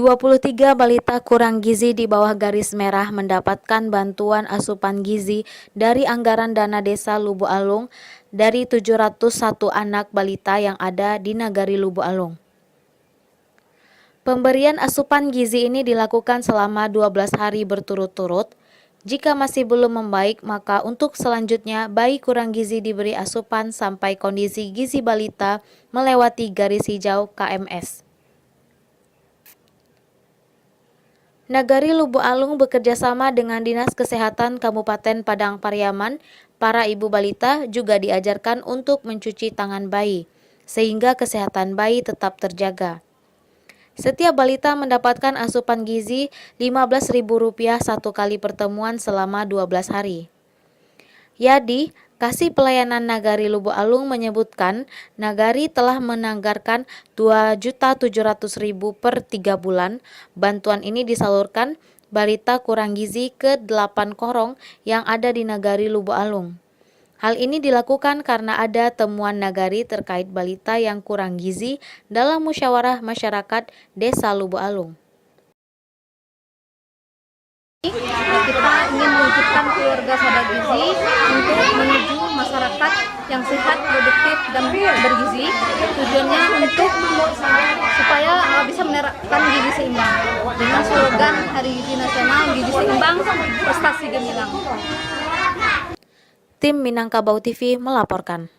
23 balita kurang gizi di bawah garis merah mendapatkan bantuan asupan gizi dari anggaran dana desa Lubuk Alung dari 701 anak balita yang ada di Nagari Lubuk Alung. Pemberian asupan gizi ini dilakukan selama 12 hari berturut-turut. Jika masih belum membaik, maka untuk selanjutnya bayi kurang gizi diberi asupan sampai kondisi gizi balita melewati garis hijau KMS. Nagari Lubuk Alung bekerjasama dengan Dinas Kesehatan Kabupaten Padang Pariaman. Para ibu balita juga diajarkan untuk mencuci tangan bayi, sehingga kesehatan bayi tetap terjaga. Setiap balita mendapatkan asupan gizi Rp15.000 satu kali pertemuan selama 12 hari. Yadi, Kasih Pelayanan Nagari Lubuk Alung menyebutkan, Nagari telah menanggarkan Rp2.700.000 per 3 bulan. Bantuan ini disalurkan balita kurang gizi ke 8 korong yang ada di Nagari Lubuk Alung. Hal ini dilakukan karena ada temuan Nagari terkait balita yang kurang gizi dalam musyawarah masyarakat Desa Lubuk Alung. Kita ingin mewujudkan keluarga sadar gizi untuk menuju masyarakat yang sehat, produktif, dan bergizi. Tujuannya untuk supaya bisa menerapkan gizi seimbang dengan slogan Hari Gizi Nasional Gizi Seimbang Prestasi Gemilang. Tim Minangkabau TV melaporkan.